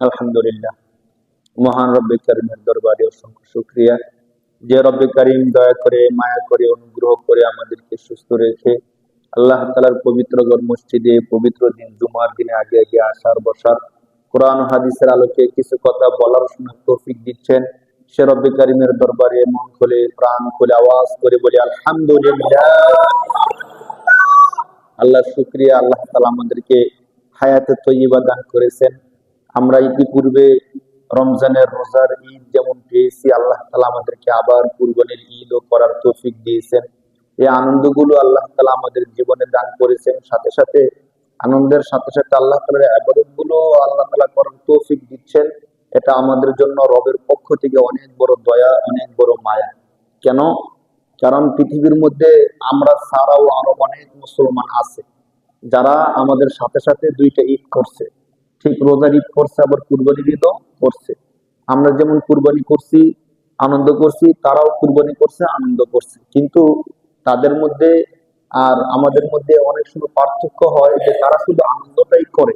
আলহামদুলিল্লাহ, মহান রব্বে কারিমের দরবারে অসংখ্য শুকরিয়া, যে রব্বে কারিম দয়া করে, মায়া করে, অনুগ্রহ করে আমাদেরকে সুস্থ রেখে আল্লাহ তাআলার পবিত্র ঘর মসজিদে পবিত্র দিন জুমার দিনে আগে আগে আসার বসার, কোরআন হাদিসের আলোকে কিছু কথা বলার শোনার তৌফিক দিচ্ছেন। সে রব্বে কারিমের দরবারে মন খুলে প্রাণ খুলে আওয়াজ করে বলি আলহামদুলিল্লাহ। আল্লাহ শুকরিয়া, আল্লাহ তাআলা আমাদেরকে হায়াতে তৈয়বা দান করেছেন। আমরা ইতিপূর্বে রমজানের রোজার ঈদ যেমন পেয়েছি, আল্লাহ তাআলা আমাদেরকে আবার কুরবানির ঈদও করার তৌফিক দিয়েছেন। এই আনন্দগুলো আল্লাহ তাআলা আমাদের জীবনে দান করেছেন। সাথে সাথে আনন্দের সাথে সাথে আল্লাহ তাআলার ইবাদত গুলো আল্লাহ তাআলা করার তৌফিক দিচ্ছেন। এটা আমাদের জন্য রবের পক্ষ থেকে অনেক বড় দয়া, অনেক বড় মায়া। কেন? কারণ পৃথিবীর মধ্যে আমরা ছাড়াও আরো অনেক মুসলমান আছে যারা আমাদের সাথে সাথে দুইটা ঈদ করছে। ঠিক রোজার ঈদ করছে, আবার কুরবানির ঈদও করছে। আমরা যেমন কুরবানি করছি, আনন্দ করছি, তারাও কুরবানি করছে, আনন্দ করছে। কিন্তু তাদের মধ্যে আর আমাদের মধ্যে অনেক সময় পার্থক্য হয় যে তারা শুধু আনন্দটাই করে,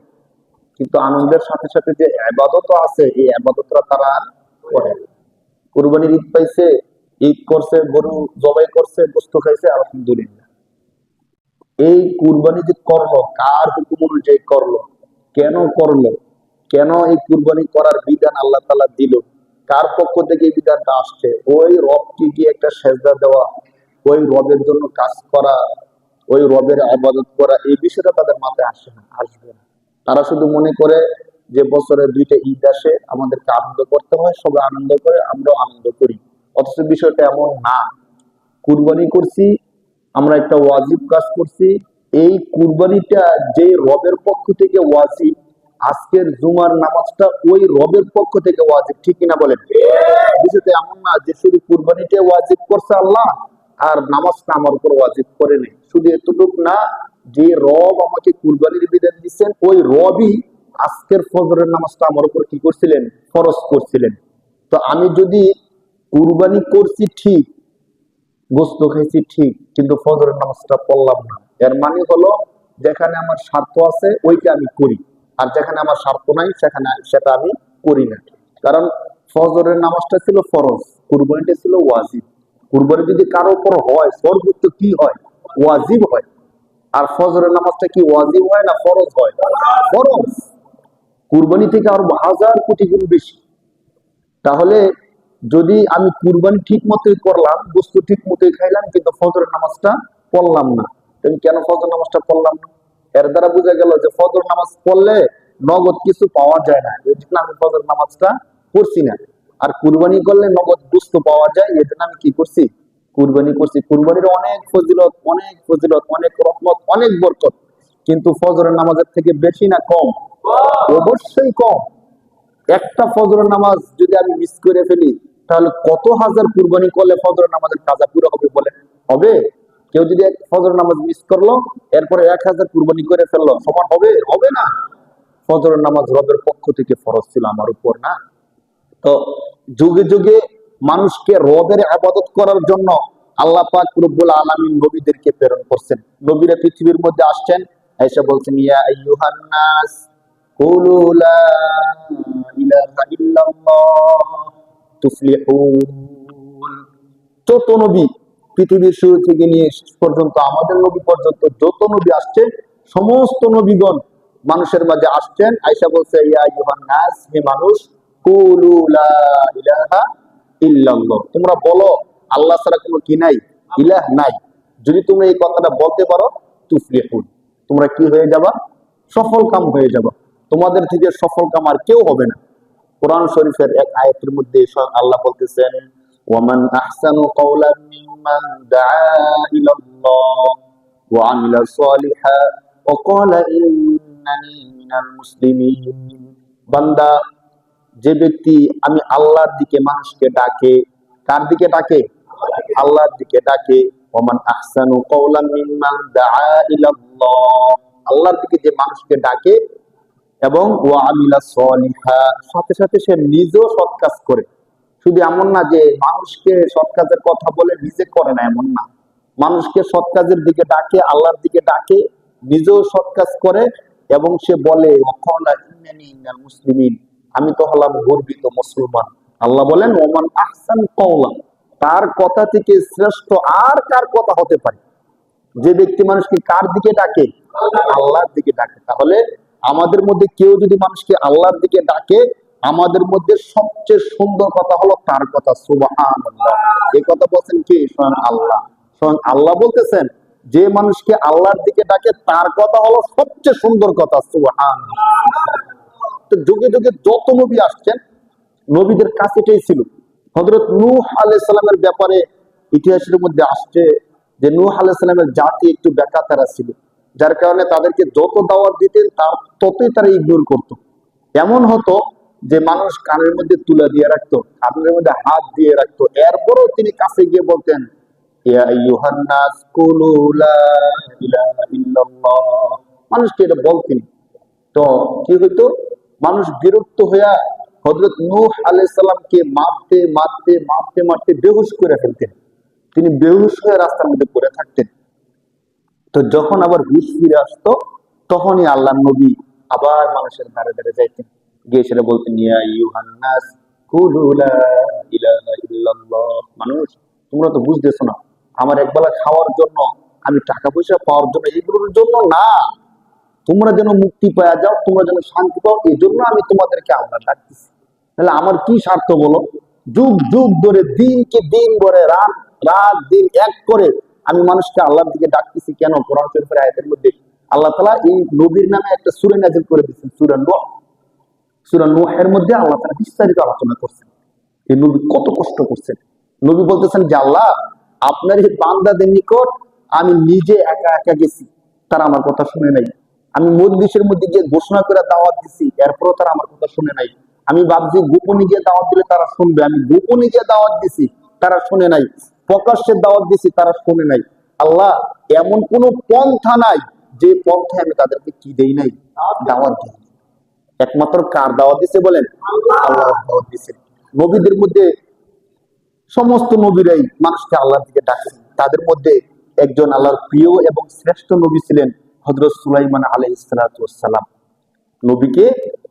কিন্তু আনন্দের সাথে সাথে যে ইবাদতও আছে, এই ইবাদতটা তারা আর করে না। কুরবানির ঈদ পাইছে, ঈদ করছে, গরু জবাই করছে, গোশত খাইছে, আলহামদুলিল্লাহ। এই কুরবানি যে করলো, কার হুকুম অনুযায়ী করলো, কেন করলো, কেন এই কুরবানি করার বিধান আল্লাহ তাআলা দিল, কার পক্ষ থেকে এই বিধানটা আসছে, ওই রবকে গিয়ে একটা সেজদা দেওয়া, ওই রবের জন্য কাজ করা, ওই রবের ইবাদত করা, এই বিষয়টা তাদের মাথায় আসে না, আসবে না। তারা শুধু মনে করে যে বছরে দুইটা ঈদ আসে, আমাদেরকে আনন্দ করতে হয়, সবাই আনন্দ করে, আমরাও আনন্দ করি। অথচ বিষয়টা এমন না। কুরবানি করছি, আমরা একটা ওয়াজিব কাজ করছি। এই কুরবানিটা যে রবের পক্ষ থেকে ওয়াজিব, আজকের জুমার নামাজটা ওই রবের পক্ষ থেকে ওয়াজিব, ঠিক কিনা বলেন? বিষয়টা এমন না যে শুধু কুরবানিটা ওয়াজিব করছে আল্লাহ আর নামাজটা আমার উপর ওয়াজিব করে নেই। শুধু এতটুকু না, যে রব আমাকে কুরবানির বিধান দিচ্ছেন, ওই রবই আজকের ফজরের নামাজটা আমার উপর কি করছিলেন? ফরজ করছিলেন। তো আমি যদি কুরবানি করছি ঠিক, গোস্ত খাইছি ঠিক, কিন্তু ফজরের নামাজটা পড়লাম না, এর মানে হলো যেখানে আমার স্বার্থ আছে ওইটা আমি করি, আর যেখানে আমার স্বার্থ নাই সেখানে সেটা আমি করি না। কারণ ফজরের নামাজটা ছিল ফরজ, কুরবানিটা ছিল ওয়াজিব। কুরবানি যদি কারো উপর হয়, সর্বোচ্চ কি হয়? ওয়াজিব হয়। আর ফজরের নামাজটা কি ওয়াজিব হয় না ফরজ হয়? ফরজ। কুরবানি থেকে আরো হাজার কোটি গুণ বেশি। তাহলে যদি আমি কুরবানি ঠিক মতোই করলাম, বস্তু ঠিক মতোই খাইলাম, কিন্তু ফজরের নামাজটা পড়লাম না, তুমি কেন ফজর নামাজটা পড়লাম না? এর দ্বারা বোঝা গেল যে ফজর নামাজ পড়লে নগদ কিছু পাওয়া যায় না, এই জন্য আমি ফজর নামাজটা পড়ছি না। আর কুরবানি করলে নগদ বস্তু পাওয়া যায়, এই জন্য আমি কি করছি? কুরবানি করছি। কুরবানির অনেক ফজিলত, অনেক ফজিলত, অনেক রহমত, অনেক বরকত। কিন্তু ফজরের নামাজের থেকে বেশি না কম? অবশ্যই কম। একটা ফজরের নামাজ যদি আমি মিস করে ফেলি, তাহলে কত হাজার কুরবানি করলে ফজরের নামাজের কাজা পুরো হবে বলে? হবে? কেউ যদি এক ফজরের নামাজ মিস করলো, এরপরে 1000 কুরবানি করে ফেললো, সমান হবে? হবে না। ফজরের নামাজ রবের পক্ষ থেকে ফরজ ছিল আমার উপর, না? তো যুগে যুগে মানুষকে রবের ইবাদত করার জন্য আল্লাহ পাক রব্বুল আলামিন নবীদেরকে প্রেরণ করছেন। নবীরা পৃথিবীর মধ্যে আসছেন, এসে বলছেন ইয়া আইয়ুহান নাস কুলু লা ইলাহা ইল্লাল্লাহ তুফলিহুন। যত নবী পৃথিবীর শুরু থেকে নিয়ে শেষ পর্যন্ত, আমাদের নবী পর্যন্ত যত নবী আসছে, সমস্ত নবীগণ মানুষের মাঝে আসছেন, আয়েশা বলছে ইয়া আইয়ুহান নাস, হে মানুষ, কুলু লা ইলাহা ইল্লাল্লাহ, তোমরা বলো আল্লাহ ছাড়া কোনো কি নাই, ইলাহ নাই। যদি তোমরা এই কথাটা বলতে পারো, তুফলিহুন, তোমরা কি হয়ে যাবা? সফল কাম হয়ে যাবা। তোমাদের থেকে সফল কাম আর কেউ হবে না। কোরআন শরীফের এক আয়াতের মধ্যে আল্লাহ বলতেছেন ওয়ামান আহসানু কাওলাম মিম্মান দাআ ইলাল্লাহ ওয়া আমিলা সালিহা ওয়া ক্বালা ইন্নানি মিনাল মুসলিমিন। বান্দা, যে ব্যক্তি আমি আল্লাহর দিকে মানুষকে ডাকে, কার দিকে ডাকে? আল্লাহর দিকে ডাকে। ওমান আহসানু কাওলাম মিম্মান দাআ ইলাল্লাহ, আল্লাহর দিকে যে মানুষকে ডাকে, এবং ওয়া আমিলা সলিহা, সাথে সাথে সে নিজেও সৎ কাজ করে। শুধু এমন না যে মানুষকে সৎ কাজের কথা বলে নিজে করে না, এমন না। মানুষকে সৎ কাজের দিকে ডাকে, আল্লাহর দিকে ডাকে, নিজেও সৎ কাজ করে, এবং সে বলে ওয়াকালা ইন্নানি মিনাল মুসলিমিন, আমি তো হলাম গর্বিত মুসলমান। আল্লাহ বলেন ওমান আহসান কওলা, তার কথা থেকে শ্রেষ্ঠ আর কার কথা হতে পারে? যে ব্যক্তি মানুষকে কার দিকে ডাকে? আল্লাহর দিকে ডাকে। তাহলে আমাদের মধ্যে কেউ যদি মানুষকে আল্লাহর দিকে ডাকে, আমাদের মধ্যে সবচেয়ে সুন্দর কথা হলো তার কথা, সুবহানাল্লাহ। এই কথা বলছেন কি? স্বয়ং আল্লাহ। স্বয়ং আল্লাহ বলতেছেন যে মানুষকে আল্লাহর দিকে ডাকে তার কথা হলো সবচেয়ে সুন্দর কথা, সুবহানাল্লাহ। তো যুগে যুগে যত নবী আসছেন, নবীদের কাছে এটাই ছিল। হযরত নূহ আলাইহিস সালামের ব্যাপারে ইতিহাসের মধ্যে আসছে যে নূহ আলাইহিস সালামের জাতি একটু বেকাতারা ছিল, যার কারণে তাদেরকে যত দাওয়াত দিতেন তার ততই তারা ইগনোর করত। এমন হতো যে মানুষ কানের মধ্যে তুলা দিয়ে রাখতো, কানের মধ্যে হাত দিয়ে রাখতো, এরপরও তিনি কাছে গিয়ে বলতেন ইয়া আইয়ুহান নাস কুলু লা ইলাহা ইল্লাল্লাহ, মানুষকে এটা বলতেন। তো কি হইতো, মানুষ বিরক্ত হইয়া হযরত নূহ আলাইহিস সালামকে মারতে মারতে মারতে মারতে বেহুশ করে ফেলতেন। তিনি বেহুশ হয়ে রাস্তার মধ্যে পড়ে থাকতেন। তো যখন আবার হুশ ফিরে আসতো, তখনই আল্লাহর নবী আবার মানুষের ধারে ধারে যাইতেন, গিয়ে সেটা বলতেন ইয়া আইয়ুহান নাস কুলু লা ইলাহা ইল্লাল্লাহ, মানুষ তোমরা তো বুঝতেছো না, আমার একবেলা খাওয়ার জন্য, আমি টাকা পয়সা পাওয়ার জন্য, এগুলোর জন্য না, তোমরা যেন মুক্তি পাওয়া যাও, তোমরা যেন শান্তি পাও, এই জন্য আমি তোমাদেরকে আল্লাহ ডাকতেছি। তাহলে আমার কি স্বার্থ বলো? যুগ যুগ ধরে দিনকে দিন ধরে রাত রাত দিন এক করে আমি মানুষকে আল্লাহর দিকে ডাকতেছি কেন? কোরআন শরীফের আয়াতের মধ্যে আল্লাহ তাআলা এই নবীর নামে একটা সূরা নাযিল করে দিয়েছেন, সূরা নূহ। সূরা নূহের মধ্যে আল্লাহ তাআলা বিস্তারিত আলোচনা করছেন এই নবী কত কষ্ট করছেন। নবী বলতেছেন যে আল্লাহ, আপনার এই বান্দাদের নিকট আমি নিজে একা একা গেছি, তারা আমার কথা শুনে নাই। আমি মজলিসের মধ্যে গিয়ে ঘোষণা করে দাওয়াত দিছি, এরপরও তারা আমার কথা শুনে নাই। আমি ভাবছি গোপনে গিয়ে দাওয়াত দিলে তারা শুনবে, আমি গোপনে গিয়ে দাওয়াত দিছি, তারা শুনে নাই। প্রকাশ্যে দাওয়াত দিছি, তারা শুনে নাই। আল্লাহ, এমন কোন পন্থা নাই যে পন্থায় আমি তাদেরকে কি দেই নাই, দাওয়াত দিই। একমাত্র কার দাওয়াত দিছে বলেন? আল্লাহর দাওয়াত দিছে। নবীদের মধ্যে সমস্ত নবীরাই মানুষকে আল্লাহর দিকে ডাকছেন। তাদের মধ্যে একজন আল্লাহর প্রিয় এবং শ্রেষ্ঠ নবী ছিলেন হযরত সুলাইমান আলাইহিস সালাতু ওয়াস সালাম। নবীকে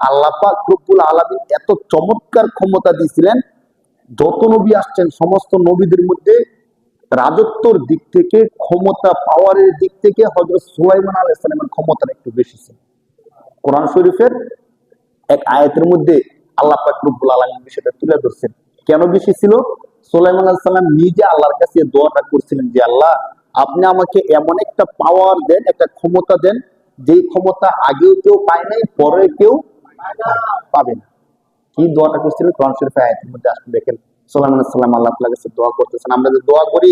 আল্লাহ পাক রব্বুল আলামিন এত চমৎকার ক্ষমতা দিয়েছিলেন, যত নবী আসছেন সমস্ত নবীদের মধ্যে রাজত্বর দিক থেকে, ক্ষমতা পাওয়ারের দিক থেকে হযরত সুলাইমান আলাইহিস সালামের ক্ষমতাটা একটু বেশি ছিল। কোরআন শরীফের এক আয়াতের মধ্যে আল্লাহ পাক রব্বুল আলামিন বিষয়টা তুলে ধরছেন। কেন বেশি ছিল? সুলাইমান আলাইহিস সালাম নিজে আল্লাহর কাছে দোয়াটা করছিলেন যে আল্লাহ, আপনি আমাকে এমন একটা পাওয়ার দেন, একটা ক্ষমতা দেন, যেই ক্ষমতা আগেও কেউ পায় নাই, পরে কেউ পাবে না। কি দোয়াটা করছিলেন? কোরআন শরীফের আয়াতের মধ্যে আসলে দেখেন সুলাইমান আলাইহিস সালাম আল্লাহ তাআলার কাছে দোয়া করতেছেন। আমরা যে দোয়া করি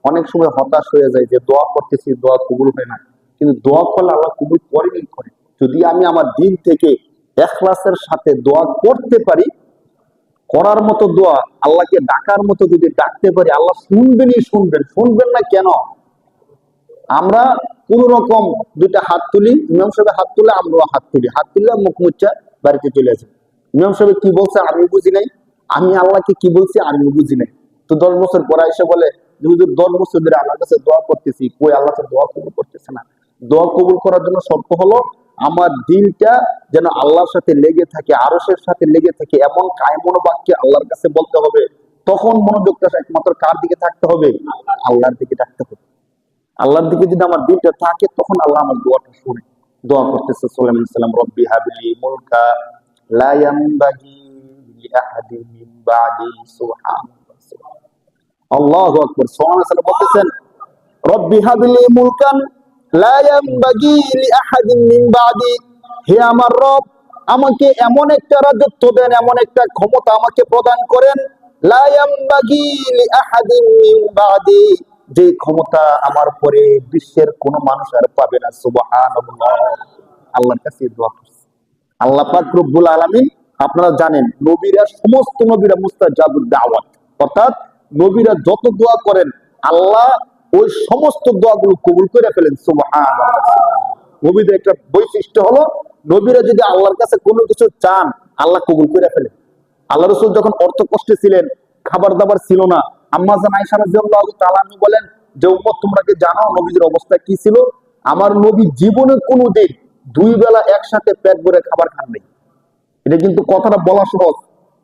অনেক সময় হতাশ হয়ে যায় যে দোয়া করতেছি, দোয়া কবুল হয় না। কিন্তু দোয়া করলে আল্লাহ কবুল করেনই করে। যদি আমি আমার দিন থেকে ইখলাসের সাথে দোয়া করতে পারি, করার মতো দোয়া, আল্লাহকে ডাকার মতো যদি ডাকতে পারি, আল্লাহ শুনবেনই শুনবেন। শুনবেন না কেন? আমরা কোন রকম দুইটা হাত তুলি, ইমাম সাহেব হাত তুলে আমরাও হাত তুলি, হাত তুললে মুখ মুচ্ছা বাড়িতে চলে আসে। ইমাম সাহেব কি বলছে আমি বুঝি নাই, আমি আল্লাহকে কি বলছি আমিও বুঝি নাই। তো 10 বছর পরে এসে বলে যে হুজুর 10 বছর ধরে আল্লাহর কাছে দোয়া করতেছি, কই আল্লাহ তো দোয়া কবুল করতেছে না। দোয়া কবুল করার জন্য শর্ত হলো আমার দিলটা যেন আল্লাহর সাথে লেগে থাকে, আরশের সাথে লেগে থাকে, এমন কায়মন বাক্যে আল্লাহর কাছে বলতে হবে। তখন মনোযোগটা একমাত্র কার দিকে থাকতে হবে? আল্লাহর দিকে থাকতে হবে। আল্লাহর দিকে যদি আমার দিলটা থাকে, তখন আল্লাহ আমার দোয়াটা শুনে। দোয়া করতেছে সুলাইমান আলাইহিস সালাম, রব্বি হাবলি মুলকা লা ইয়ানবাগি লিআহাদিন মিন বাদি, সুবহানাল্লাহ। আল্লাহু আকবার। সুলাইমান আলাইহিস সালাম বলতেছেন রব্বি হাবলি মুলকান লা ইয়ানবাগি লিআহাদিন মিন বাদি, হে আমার রব, আমাকে এমন একটা রাজত্ব দেন, এমন একটা ক্ষমতা আমাকে প্রদান করেন, লা ইয়ানবাগি লিআহাদিন মিন বাদি, যে ক্ষমতা আমার পরে বিশ্বের কোন মানুষ আর পাবে না। সুবহানাল্লাহ। আল্লাহর কাছে দোয়া করছে। আল্লাহ পাক রব্বুল আলামিন, আপনারা জানেন নবীরা, সমস্ত নবীরা মুস্তাজাবুদ দাওয়াত, অর্থাৎ নবীরা যত দোয়া করেন আল্লাহ ওই সমস্ত দোয়াগুলো কবুল করে ফেলেন। সুবহানাল্লাহ। নবীদের একটা বৈশিষ্ট্য হলো নবীরা যদি আল্লাহর কাছে কোনো কিছু চান, আল্লাহ কবুল করে ফেলেন। আল্লাহ রাসূল যখন অর্থ কষ্টে ছিলেন, খাবার দাবার ছিল না, আম্মা জান আয়েশা রাদিয়াল্লাহু তাআলা আনহা বলেন যে উম্মত তোমরা কি জানো নবীদের অবস্থা কি ছিল? আমার নবী জীবনে কোনোদিন দুই বেলা একসাথে পেট ভরে খাবার খান নাই। এটা কিন্তু কথাটা বলা সহজ,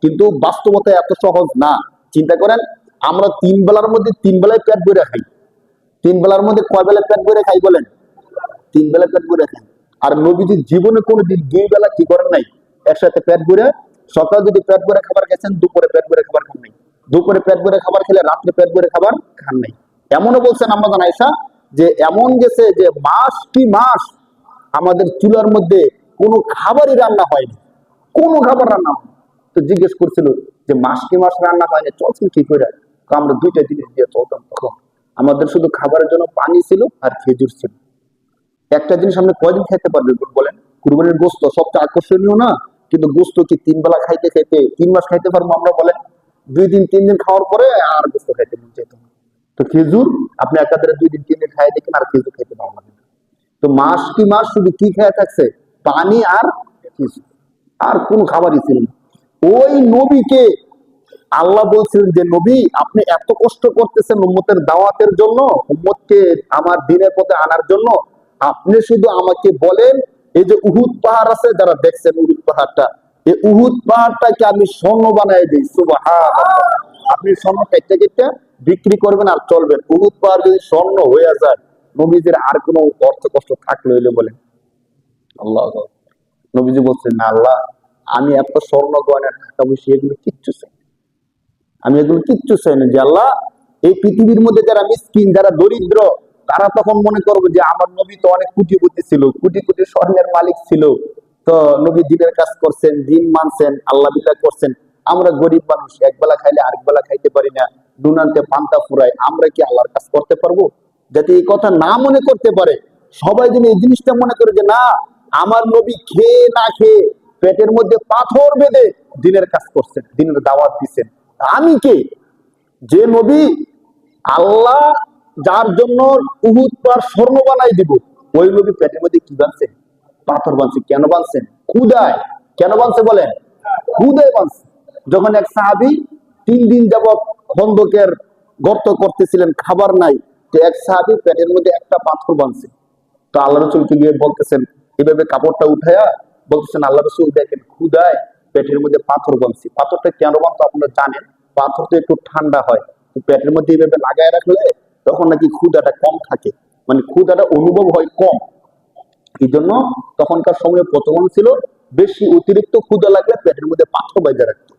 কিন্তু বাস্তবতা এত সহজ না। চিন্তা করেন, আমরা তিন বেলার মধ্যে তিন বেলায় পেট ভরে খাই। তিন বেলার মধ্যে কয় বেলা পেট ভরে খাই বলেন? তিন বেলা পেট ভরে খাই। আর নবীজির জীবনে কোনোদিন দুই বেলা কি করেন নাই একসাথে পেট ভরে। সকাল যদি পেট ভরে খাবার খেয়েছেন, দুপুরে পেট ভরে খাবার খান নাই। দুপুরে পেট ভরে খাবার খেলে রাত্রে পেট ভরে খাবার খান নাই। এমনও বলছেন আম্মাজান আয়েশা যে এমন গেছে যে মাস কি মাস আমাদের চুলার মধ্যে কোনো খাবারই রান্না হয়নি, কোনো খাবার রান্না হয়নি। তো জিজ্ঞেস করছিল যে মাস কি মাস রান্না হয়নি, চলছেন কি করে? তো আমরা দুইটা জিনিস দিয়ে চলতাম তখন। আমাদের শুধু খাবারের জন্য পানি ছিল আর খেজুর ছিল। একটা জিনিস আপনি কয়দিন খাইতে পারবেন বলেন? কুরবানির গোস্ত সবচেয়ে আকর্ষণীয় না, কিন্তু গোস্ত কি তিন বেলা খাইতে খাইতে 3 মাস খাইতে পারবো আমরা বলেন? 2 দিন 3 দিন খাওয়ার পরে আর গোস্ত খাইতে মন চাইতো না। তো খেজুর আপনি একাধারে 2 দিন 3 দিন খাই দেখেন, আর খেজুর খাইতে পারবেন না। তো মাস কি মাস শুধু কি খেয়ে থাকছে? পানি আর খেজুর, আর কোন খাবারই ছিল না। ওই নবীকে আল্লাহ বলছিলেন যে নবী, আপনি এত কষ্ট করতেছেন উম্মতের দাওয়াতের জন্য, উম্মতকে আমার দ্বীনের পথে আনার জন্য, আপনি শুধু আমাকে বলেন এই যে উহুদ পাহাড় আছে, যারা দেখছেন উহুদ পাহাড়টা, এই উহুদ পাহাড়টাকে আমি স্বর্ণ বানাই দিই। সুবহানাল্লাহ। আপনি স্বর্ণ কেটে কেটে বিক্রি করবেন আর চলবেন। উহুদ পাহাড় যদি স্বর্ণ হয়ে যায়, নবীজির আর কোনো অর্থ কষ্ট থাকলে হইলে বলেন? আল্লাহ। নবীজি বলছেন না, আল্লাহ আমি এত স্বর্ণ গয়না টাকা পয়সা এগুলো কিচ্ছু চাই, আমি এগুলো কিচ্ছু চাই না। যে আল্লাহ, এই পৃথিবীর মধ্যে যারা মিসকিন, যারা দরিদ্র, তারা তখন মনে করবে যে আমার নবী তো অনেক কোটিপতি ছিল, কোটি কোটি স্বর্ণের মালিক ছিল, তো নবী দিনের কাজ করছেন, দিন মানছেন, আল্লাহ বিল্লাহ করছেন। আমরা গরিব মানুষ, এক বেলা খাইলে আরেক বেলা খাইতে পারি না, নুনান্তে পান্তা ফুরাই, আমরা কি আল্লাহর কাজ করতে পারবো? যাতে এই কথা না মনে করতে পারে, সবাই যেন এই জিনিসটা মনে করে যে না, আমার নবী খেয়ে না খেয়ে পেটের মধ্যে পাথর বেঁধে দিনের কাজ করছেন, দিনের দাওয়াত দিচ্ছেন। আমি কে? যে নবী আল্লাহ যার জন্য উহুদ পাহাড় স্বর্ণ বানাই দিব, ওই নবী পেটের মধ্যে কি বানছেন? পাথর বানছে। কেন বানছেন? ক্ষুধায়। কেন বানছে বলেন? ক্ষুধায় বানছে। যখন এক সাহাবী 3 দিন যাবৎ খন্দকের গর্ত করতেছিলেন, খাবার নাই, তো এক সাহাবী পেটের মধ্যে একটা পাথর বানছে। তো আল্লাহ রসুলকে গিয়ে বলতেছেন, এভাবে কাপড়টা উঠায়া বলতেছেন, আল্লাহ রসুল দেখেন ক্ষুধায় পেটের মধ্যে পাথর বানছি। পাথরটা কেন বানতো আপনারা জানেন? পাথর তো একটু ঠান্ডা হয়, তো পেটের মধ্যে এইভাবে লাগায় রাখলে তখন নাকি ক্ষুধাটা কম থাকে, মানে ক্ষুধাটা অনুভব হয় কম। এই জন্য তখনকার সময়ে প্রচলন ছিল বেশি অতিরিক্ত ক্ষুধা লাগলে পেটের মধ্যে পাথর বেঁধে রাখতো।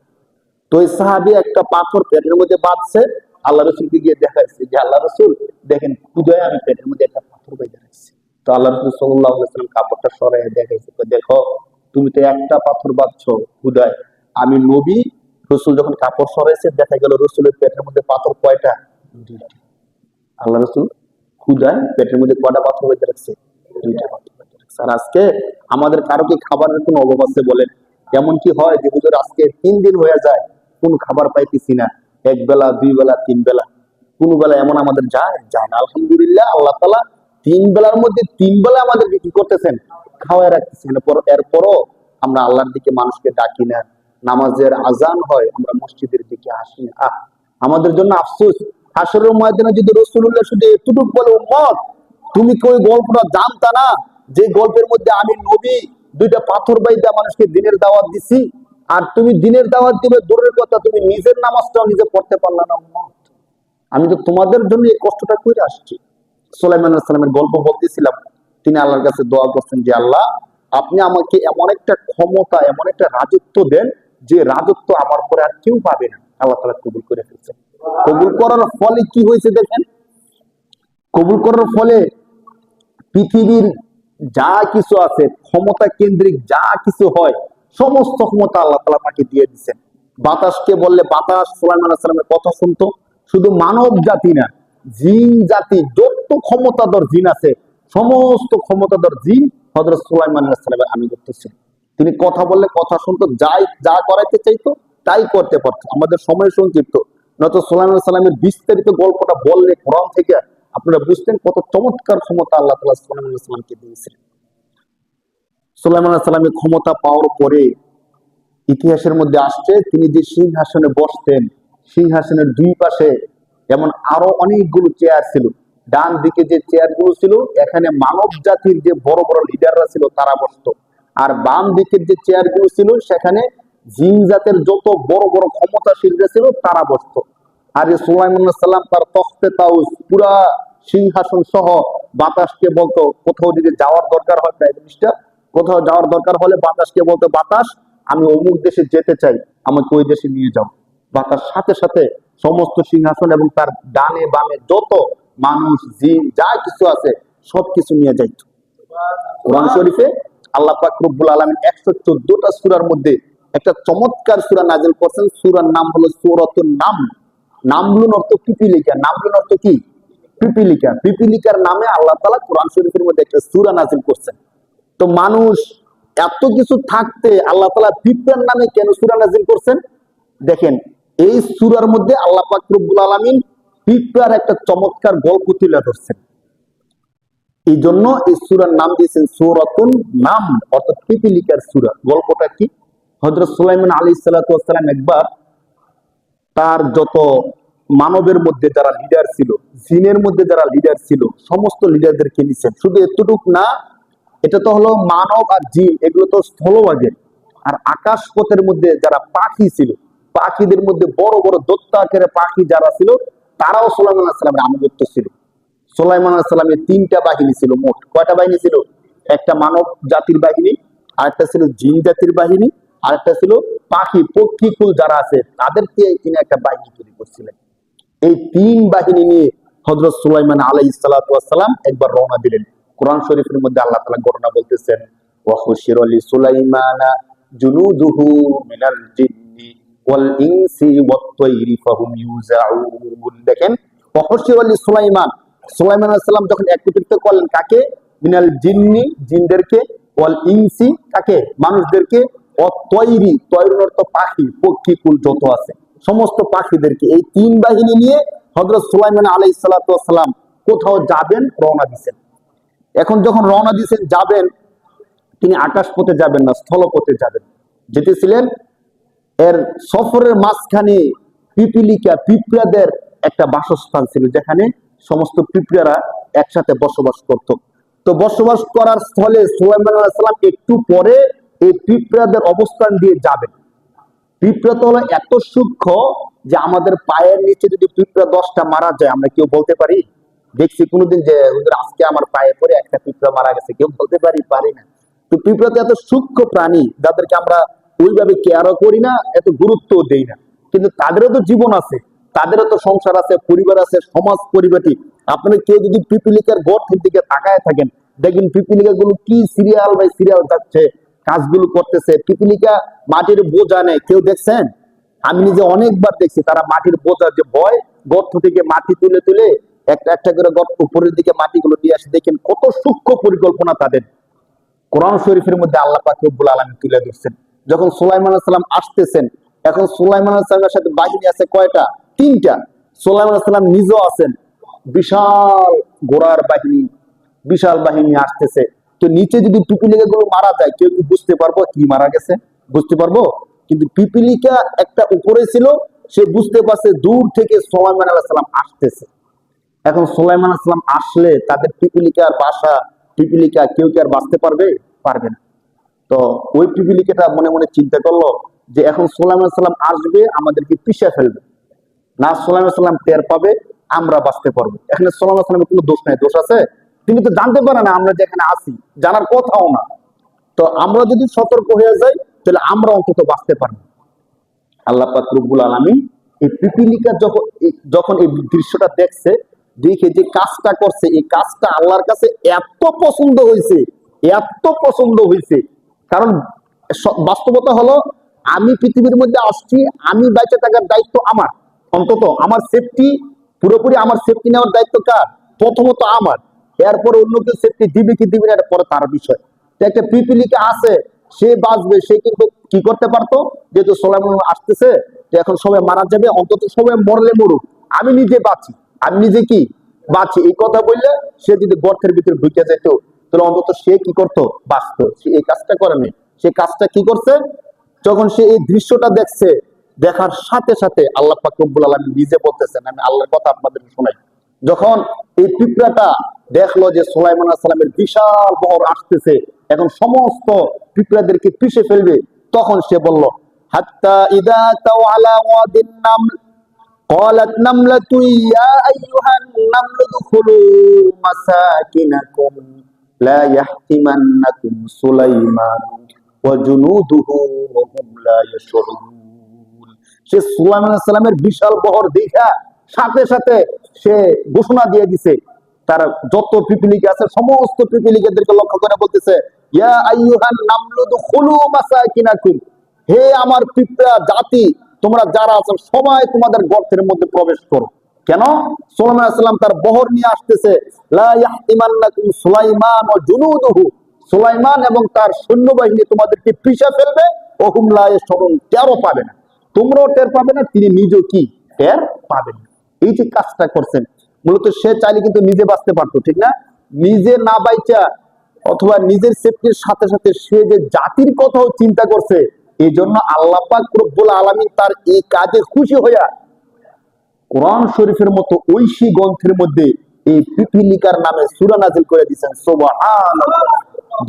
তো এই সাহাবী একটা পাথর পেটের মধ্যে বাঁধছে, আল্লাহ রসুলকে গিয়ে দেখাইছে যে আল্লাহ রসুল দেখেন ক্ষুধায় আমি পেটের মধ্যে একটা পাথর বেঁধে রাখছি। তো আল্লাহ রসুল সাল্লাল্লাহু আলাইহি ওয়াসাল্লাম কাপড়টা সরাই দেখাইছে, তো দেখো তুমি তো একটা পাথর বাঁধছো ক্ষুধায়, আমি নবী। রসুল যখন কাপড় সরাইছে, দেখা গেল রসুলের পেটের মধ্যে পাথর কয়টা? 2টা। আল্লাহ রসুল ক্ষুধায় পেটের মধ্যে কয়টা পাথর বেঁধে রাখছে? 2টা পাথর বেঁধে রাখছে। আর আজকে আমাদের কারো কি খাবারের কোনো অভাব আছে বলেন? এমন কি হয় যে হুজুর আজকে 3 দিন হয়ে যায় কোন খাবার পাইতেছি না, এক বেলা 2 বেলা 3 বেলা, কোন বেলা এমন আমাদের যায় যায় না। আলহামদুলিল্লাহ, আল্লাহ তাআলা 3 বেলার মধ্যে 3 বেলা আমাদেরকে কি করতেছেন? খাওয়ায় রাখতেছেন। এরপরও আমরা আল্লাহর দিকে মানুষকে ডাকি না, নামাজের আজান হয় আমরা মসজিদের দিকে আসি না। আমাদের জন্য আফসোস, হাসরের ময়দানে যদি রাসূলুল্লাহ শুধু এতটুকু বলে, উম্মত তুমি কি ওই গল্পটা জানতা না যে গল্পের মধ্যে আমি নবী 2টা পাথর বাইদা মানুষকে দিনের দাওয়াত দিছি, আর তুমি দিনের দাওয়াত দিবে দূরের কথা, তুমি নিজের নামাজটাও নিজে পড়তে পারলা না। উম্মত, আমি তো তোমাদের জন্য এই কষ্টটা করে আসছি। সুলাইমান আলাইহিস সালামের গল্প বলতেছিলাম, তিনি আল্লাহর কাছে দোয়া করছেন যে আল্লাহ, আপনি আমাকে এমন একটা ক্ষমতা, এমন একটা রাজত্ব দেন যে রাজত্ব আমার পরে আর কেউ পাবে না। আল্লাহ তাআলা কবুল করে ফেলছেন। কবুল করার ফলে কি হয়েছে দেখেন? কবুল করার ফলে পৃথিবীর যা কিছু আছে, ক্ষমতা কেন্দ্রিক যা কিছু হয়, সমস্ত ক্ষমতা আল্লাহ তাআলা তাকে দিয়ে দিচ্ছেন। বাতাসকে বললে বাতাস সুলাইমান আলাইহিস সালামের কথা শুনতো। শুধু মানব জাতি না, জিন জাতি, যত ক্ষমতাধর জিন আছে, সমস্ত ক্ষমতাধর জিন হযরত সুলাইমান আলাইহিস সালামের আনুগত্য ছিল। তিনি কথা বললে কথা শুনতো, যা করাইতে চাইতো তাই করতে পারতো। আমাদের সময় সংক্ষিপ্ত, নয়তো সুলাইমান আলাইহিস সালামের বিস্তারিত গল্পটা বললে কোরআন থেকে আপনারা বুঝতেন কত চমৎকার ক্ষমতা আল্লাহ তাআলা সুলাইমান আলাইহিস সালামকে দিয়েছিলেন। সুলাইমান আলাইহিস সালামের ক্ষমতা পাওয়ার পরে ইতিহাসের মধ্যে আসছে, তিনি যে সিংহাসনে বসতেন, সিংহাসনের 2 পাশে এমন আরো অনেকগুলো চেয়ার ছিল, ডান দিকে যে চেয়ারগুলো ছিল এখানে মানব জাতির যে বড় বড় লিডাররা ছিল তারা বসতো, আর বাম দিকের যে চেয়ারগুলো ছিল সেখানে জিন জাতের যত বড় বড় ক্ষমতাশীলরা ছিল তারা বসতো। আর এই সুলাইমান আলাইহিস সালাম তার তখতে তাউস পুরা সিংহাসন সহ বাতাসকে বলতো, কোথাও যদি যাওয়ার দরকার হয় প্রাইম মিনিস্টার, কোথাও যাওয়ার দরকার হলে বাতাসকে বলতো, বাতাস আমি অমুক দেশে যেতে চাই, আমাকে ওই দেশে নিয়ে যাও। বাতাস সাথে সাথে সমস্ত সিংহাসন এবং তার ডানে বামে যত মানুষ জিন যা কিছু আছে সবকিছু নিয়ে যাইত। কোরআন শরীফে আল্লাহ পাক রব্বুল আলামিন 114টা সূরার মধ্যে একটা চমৎকার সূরা নাযিল করছেন। সূরার নাম হলো সূরাতুন নাম। নামলুন অর্থ পিপিলিকা। নামলুন অর্থ কি? পিপিলিকা। পিপিলিকার নামে আল্লাহ তাআলা কোরআন শরীফের মধ্যে একটা সূরা নাযিল করছেন। তো মানুষ এত কিছু থাকতে আল্লাহ তাআলা পিঁপড়ার নামে কেন সূরা নাযিল করছেন? দেখেন, এই সূরার মধ্যে আল্লাহ পাক রব্বুল আলামিন পিঁপড়ার একটা চমৎকার গল্প তুলে ধরছেন। এই জন্য এই সূরার নাম দিয়েছেন সূরাতুন নাম, অর্থাৎ পিপিলিকার সূরা। গল্পটা কি? হযরত সুলাইমান আলাইহিস সালাতু ওয়াস সালাম একবার তার যত মানবের মধ্যে যারা লিডার ছিল, জিনের মধ্যে যারা লিডার ছিল, সমস্ত লিডারদেরকে নিছেন। শুধু এতটুক না, এটা তো হলো মানব আর জিন, এগুলো তো স্থলভাগের। আর আকাশ পথের মধ্যে যারা পাখি ছিল, পাখিদের মধ্যে বড় বড় দৈত্য আকারের পাখি যারা ছিল, তারাও সুলাইমান আলাইহিস সালামের আনুগত্য ছিল। সুলাইমান আলাইহিস সালামের 3টা বাহিনী ছিল। মোট কয়টা বাহিনী ছিল? একটা মানব জাতির বাহিনী, আরেকটা ছিল জিন জাতির বাহিনী, আরেকটা ছিল পাখি পক্ষীকুল যারা আছে তাদেরকে তিনি একটা বাহিনী তৈরি করছিলেন। এই 3 বাহিনী নিয়ে হযরত সুলাইমান আলাইহিস সালাতু ওয়াস সালাম একবার রওনা দিলেন। কোরআন শরীফের মধ্যে আল্লাহ তাআলা ঘটনা বলতেছেন, ওয়া হুশিরা লি সুলাইমানা জুনুদুহু মিনাল জিন্নি ওয়াল ইনসি ওয়াত তায়রি ফাহুম ইউজাউন। দেখেন, ওয়া হুশিরা লি সুলাইমান, সুলাইমান আলাইহিস সালাম যখন একত্রিত করলেন কাকে? মিনাল জিন্নি, জিনদেরকে, ওয়াল ইনসি কাকে? মানুষদেরকে, ওয়াত তায়রি, তায়রুন অর্থ পাখি, পক্ষীকুল যত আছে সমস্ত পাখিদেরকে। এই 3 বাহিনী নিয়ে হযরত সুলাইমান আলাইহিস সালাতু ওয়াস সালাম কোথাও যাবেন, রওনা দিয়েছেন। এখন যখন রওনা দিয়েছেন যাবেন, তিনি আকাশ পথে যাবেন না, স্থলপথে যাবেন। যেতেছিলেন, এর সফরের মাঝখানে পিপিলিকা পিঁপড়াদের একটা বাসস্থান ছিল, যেখানে সমস্ত পিঁপড়ারা একসাথে বসবাস করত। তো বসবাস করার স্থলে সুলাইমান আলাইহিস সালাম একটু পরে এই পিঁপড়াদের অবস্থান দিয়ে যাবেন। পিঁপড়া তো হলো এত সূক্ষ্ম যে আমাদের পায়ের নিচে যদি পিঁপড়া 10টা মারা যায় আমরা কেউ বলতে পারি? দেখছি কোনোদিন যে হুজুর আজকে আমার পায়ে পড়ে একটা পিঁপড়া মারা গেছে, কেউ বলতে পারি না। তো পিঁপড়া তো এত সূক্ষ্ম প্রাণী যাদেরকে আমরা ওইভাবে কেয়ারও করি না, এত গুরুত্ব দেই না, কিন্তু তাদেরও তো জীবন আছে, তাদেরও তো সংসার আছে, পরিবার আছে, সমাজ পরিপাটি। আপনারা কেউ যদি পিপিলিকার গর্তের দিকে তাকায় থাকেন, দেখবেন পিপিলিকা গুলো কি সিরিয়াল বাই সিরিয়াল যাচ্ছে, কাজগুলো করতেছে। পিপিলিকা মাটির বোঝা নেই, কেউ দেখছেন? আমি নিজে অনেকবার দেখছি তারা মাটির বোঝা যে বয়, গর্ত থেকে মাটি তুলে তুলে একটা একটা করে গর্ত উপরের দিকে মাটিগুলো দিয়ে আসে। দেখেন কত সূক্ষ্ম পরিকল্পনা তাদের। কোরআন শরীফের মধ্যে আল্লাহ পাক রব্বুল আলামিন তুলে ধরছেন। যখন সুলাইমান আলাইহিস সালাম আসতেছেন, এখন সুলাইমান আলাইহিস সালামের সাথে বাহিনী আছে কয়টা? 3টা। সুলাইমান আলাইহিস সালাম নিজেও আছেন, বিশাল ঘোড়ার বাহিনী, বিশাল বাহিনী আসতেছে। তো নিচে যদি পিপিলিকা গুলো মারা যায়, কেউ কি বুঝতে পারবো কি মারা গেছে? বুঝতে পারবো? কিন্তু পিপিলিকা একটা উপরে ছিল, সে বুঝতে পারছে দূর থেকে সুলাইমান আলাইহিস সালাম আসতেছে। এখন সুলাইমান আলাইহিস সালাম আসলে তাদের পিপিলিকার বাসা, পিপিলিকা কেউ কি আর বাঁচতে পারবে? পারবে না। তো ওই পিপিলিকাটা মনে মনে চিন্তা করলো যে এখন সুলাইমান আলাইহিস সালাম আসবে, আমাদেরকে পিষে ফেলবে। না সুলাইমান আলাইহিস সালাম টের পাবে, আমরা বাঁচতে পারবো। এখানে সুলাইমান আলাইহিস সালামের কোনো দোষ নাই। দোষ আছে? তিনি তো জানতে পারে না আমরা যেখানে আছি, জানার কথাও না। তো আমরা যদি সতর্ক হয়ে যাই তাহলে আমরা অন্তত বাঁচতে পারবো। আল্লাহ পাক রব্বুল আলামিন এই পিপিলিকা যখন এই দৃশ্যটা দেখছে, দেখে যে কাজটা করছে, এই কাজটা আল্লাহর কাছে এত পছন্দ হয়েছে, এত পছন্দ হয়েছে। কারণ বাস্তবতা হলো, আমি পৃথিবীর মধ্যে আসছি, আমি বেঁচে থাকার দায়িত্ব আমার। অন্তত আমার সেফটি, পুরোপুরি আমার সেফটি নেওয়ার দায়িত্ব কার? প্রথমত আমার। এরপরে অন্য কেউ সেফটি দিবে কি দিবে না এটা পরে তার বিষয়। তো একটা পিপিলিকা আছে, সে বাঁচবে, সে কিন্তু কি করতে পারতো, যেহেতু সুলাইমান আসতেছে, এখন সবাই মারা যাবে, অন্তত সবাই মরলে মরুক, আমি নিজে বাঁচি, আমি নিজে কি বাঁচি, এই কথা বললে সে যদি গর্তের ভিতরে ঢুকে যেত, তাহলে অন্তত সে কি করতো? বাঁচতো। সে এই কাজটা করেনি। সে কাজটা কি করছে? যখন সে এই দৃশ্যটা দেখছে, দেখার সাথে সাথে আল্লাহ পাক রব্বুল আলামিন নিজে বলতেছেন, আমি আল্লাহর কথা আপনাদের শোনাই। যখন এই পিঁপড়াটা দেখলো যে সুলাইমান আলাইহিস সালামের বিশাল বহর আসতেছে, এখন সমস্ত পিঁপড়াদেরকে পিষে ফেলবে, তখন সে বলল, হাত্তা ইদা তাও আলা ওয়াদিন নামল قالت نملة يا أيها النمل ادخلوا مساكنكم لا يحطمنكم سليمان وجنوده وهم لا يشعرون। সে সুলাইমান আলাইহিস সালামের বিশাল বহর দেখা সাথে সাথে সে ঘোষণা দিয়ে দিছে, তার যত পিপিলিকা আছে সমস্ত পিপিলিকাদেরকে লক্ষ্য করে বলতেছে, ইয়া আইয়ুহান নামলু দুখুলু মাসাকিনাকুম, হে আমার পিঁপড়া জাতি, তোমরা যারা আছো সবাই তোমাদের গর্তের মধ্যে প্রবেশ করো। কেন? সুলাইমান আলাইহিস সালাম তার বহর নিয়ে আসতেছে। লা ইয়াহতিমান্নাকুম সুলাইমান ওয়া জুনুদুহু, সুলাইমান এবং তার সৈন্যবাহিনী তোমাদেরকে পিষে ফেলবে। ওহুম লা ইয়াশউরুন, টেরও পাবে না, তোমরাও টের পাবে না, তিনি নিজেও কি টের পাবেন না। এই যে কাজটা করছেন, মূলত সে চাইলে কিন্তু নিজে বাঁচতে পারতো, ঠিক না? নিজে না বাইচা অথবা নিজের সেফটির সাথে সাথে সে যে জাতির কথাও চিন্তা করছে, এই জন্য আল্লাহ পাক রব্বুল আলামিন তার এই কাজে খুশি হইয়া কোরআন শরীফের মতো ঐশী গ্রন্থের মধ্যে এই পিপিলিকার নামে সূরা নাযিল করে দিয়েছেন। সুবহানাল্লাহ।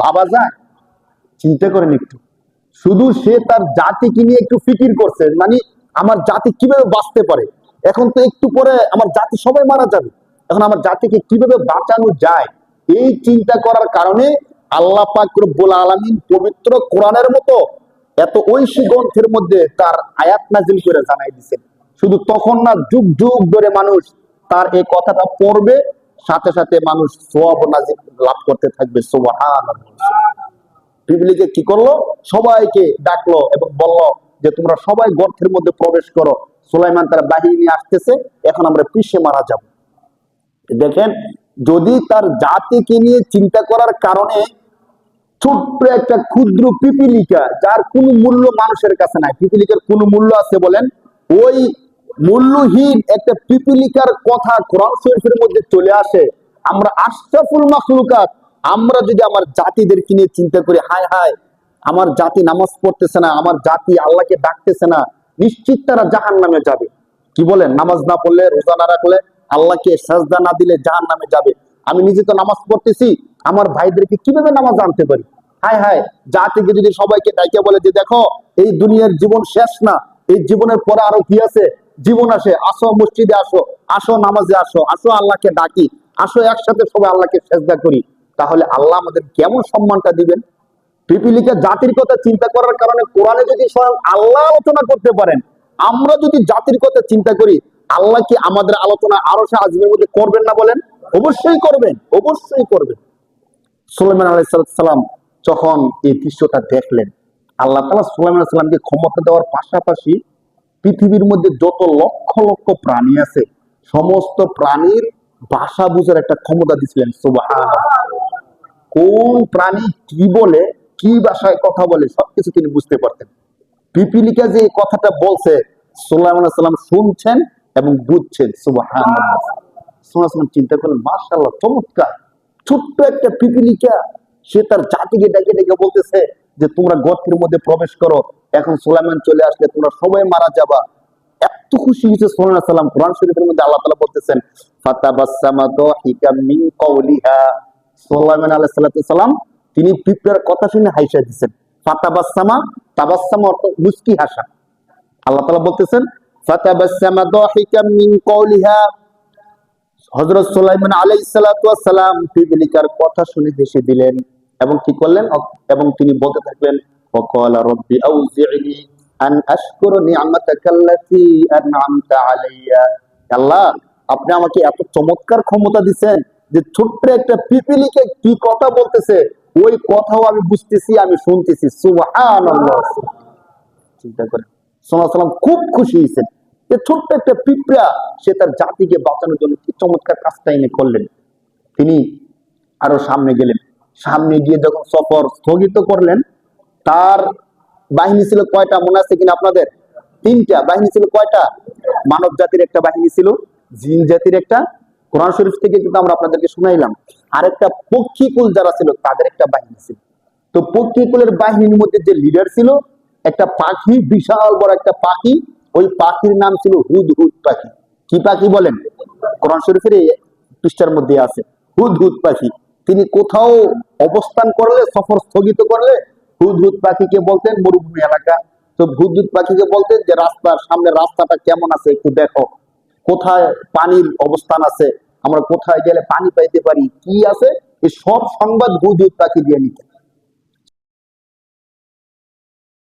ভাবা যায়? চিন্তা করেন একটু। শুধু সে তার জাতিকে নিয়ে একটু ফিকির করছে, মানে আমার জাতি কিভাবে বাঁচতে পারে, এখন তো একটু পরে আমার জাতি সবাই মারা যাবে, এখন আমার জাতিকে কিভাবে বাঁচানো যায়, এই চিন্তা করার কারণে আল্লাহ পাক রব্বুল আলামিন পবিত্র কোরআনের মতো এত ঐশী গ্রন্থের মধ্যে তার আয়াত নাজিল করে জানাই দিয়েছেন। শুধু তখন না, যুগ যুগ ধরে মানুষ তার এই কথাটা পড়বে, সাথে সাথে মানুষ সওয়াব নাজিল লাভ করতে থাকবে। সুবহানাল্লাহ। পিপিলিকে কি করলো? সবাইকে ডাকলো এবং বলল যে তোমরা সবাই গর্তের মধ্যে প্রবেশ করো, সুলাইমান তার বাহিনী নিয়ে আসতেছে, এখন আমরা পিষে মারা যাব। দেখেন, যদি তার জাতিকে নিয়ে চিন্তা করার কারণে ছোট্ট একটা ক্ষুদ্র পিপিলিকা, যার কোনো মূল্য মানুষের কাছে নাই, পিপিলিকার কোনো মূল্য আছে বলেন? ওই মূল্যহীন একটা পিপিলিকার কথা কোরআন শরীফের মধ্যে চলে আসে। আমরা আশরাফুল মাখলুকাত, আমরা যদি আমার জাতিদেরকে নিয়ে চিন্তা করি, হায় হায় আমার জাতি নামাজ পড়তেছে না, আমার জাতি আল্লাহকে ডাকতেছে না, নিশ্চিত তারা জাহান্নামে যাবে। কি বলেন? নামাজ না পড়লে, রোজা না রাখলে, আল্লাহকে সাজদা না দিলে জাহান্নামে যাবে। আমি নিজে তো নামাজ পড়তেছি, আমার ভাইদেরকে কিভাবে নামাজ আনতে পারি? হায় হায়, জাতিকে যদি সবাইকে ডাইকে বলে যে দেখো এই দুনিয়ার জীবন শেষ না, এই জীবনের পরে আরো কি আছে, জীবন আসে, আসো মসজিদে আসো, আসো নামাজে আসো, আসো আল্লাহকে ডাকি, আসো একসাথে সবাই আল্লাহকে সেজদা করি, তাহলে আল্লাহ আমাদের কেমন সম্মানটা দিবেন? পিপিলিকা জাতির কথা চিন্তা করার কারণে কোরআনে যদি স্বয়ং আল্লাহ আলোচনা করতে পারেন, আমরা যদি জাতির কথা চিন্তা করি, আল্লাহ কি আমাদের আলোচনা আরশে আজিমের মধ্যে করবেন না বলেন? অবশ্যই করবেন, অবশ্যই করবেন। সুলাইমান আলাইহিস সালাম যখন এই দৃশ্যটা দেখলেন, আল্লাহ তাআলা সুলাইমান আলাইহিস সালামকে ক্ষমতা দেওয়ার পাশাপাশি পৃথিবীর মধ্যে যত লক্ষ লক্ষ প্রাণী আছে, সমস্ত প্রাণীর ভাষা বুঝার একটা ক্ষমতা দিয়েছিলেন। সুবহানাল্লাহ। কোন প্রাণী কি বলে, কি ভাষায় কথা বলে, সবকিছু তিনি বুঝতে পারতেন। পিপিলিকা যে কথাটা বলছে, সুলাইমান আলাইহিস সালাম শুনছেন এবং বুঝছেন। সুবহানাল্লাহ। সুলাইমান চিন্তা করলেন, মাশাআল্লাহ, চমৎকার। ছোট্ট একটা পিপিলিকা, সে তার জাতিকে ডেকে ডেকে বলতেছে যে তোমরা গর্তের মধ্যে প্রবেশ করো, এখন সুলাইমান চলে আসলে তোমরা সবাই মারা যাবা। এত খুশি হয়েছে সুলাইমান আলাইহিস সালাম। কোরআন শরীফের মধ্যে আল্লাহ তাআলা বলতেছেন, ফাতাবাসসামা দাহিকাম মিন কওলিহা, সুলাইমান আলাইহিস সালাম তিনি পিঁপড়ার কথা শুনে হাসিয়া দিয়েছেন। ফাতাবাসসামা, তাবাসসামা অর্থ মুস্কি হাসা। আল্লাহ তাআলা বলতেছেন, ফাতাবাসসামা দাহিকাম মিন কওলিহা, হযরত সুলাইমান আলাইহিস সালাম পিপিলিকার কথা শুনে হেসে দিলেন এবং কি করলেন, এবং তিনি বলতে থাকলেন, ওয়াকালা রাব্বি আউজি'নি আন আশকুরা নি'মাতাকাল্লাতী আন'আমতা আলাইয়া। আল্লাহ, আপনি আমাকে এত চমৎকার ক্ষমতা দিবেন যে ছোট্ট একটা পিপিলিকা কি কথা বলতেছে, ওই কথাও আমি বুঝতেছি, আমি শুনতেছি। সুবহানাল্লাহ। চিন্তা করেন, সাল্লাল্লাহু আলাইহি ওয়াসাল্লাম খুব খুশি হয়েছেন যে ছোট্ট একটা পিঁপড়া সে তার জাতিকে বাঁচানোর জন্য কি চমৎকার কাজটা এনে করলেন। তিনি আরো সামনে গেলেন, সামনে গিয়ে যখন সফর স্থগিত করলেন, তার বাহিনী ছিল কয়টা মনে আছে কিনা আপনাদের? তিনটা বাহিনী ছিল। কয়টা? মানব জাতির একটা বাহিনী ছিল, জিন জাতির একটা, কোরআন শরীফ থেকে কিন্তু আমরা আপনাদেরকে শুনাইলাম, আর একটা পক্ষীকুল যারা ছিল তাদের একটা বাহিনী ছিল। তো পক্ষীকুলের বাহিনীর মধ্যে যে লিডার ছিল একটা পাখি, বিশাল বড় একটা পাখি, ওই পাখির নাম ছিল হুদহুদ পাখি। কি পাখি বলেন? কোরআন শরীফের এই পৃষ্ঠার মধ্যে আছে। হুদহুদ পাখি তিনি কোথাও অবস্থান করলে, সফর স্থগিত করলে হুদহুদ পাখিকে বলতেন মরুভূমি এলাকা, তো হুদহুদ পাখিকে বলতেন যে রাস্তার সামনে রাস্তাটা কেমন আছে একটু দেখো, কোথায় পানির অবস্থান আছে, আমরা কোথায় গেলে পানি পাইতে পারি, কি আছে, এই সব সংবাদ হুদহুদ পাখি দিয়ে নিতেন।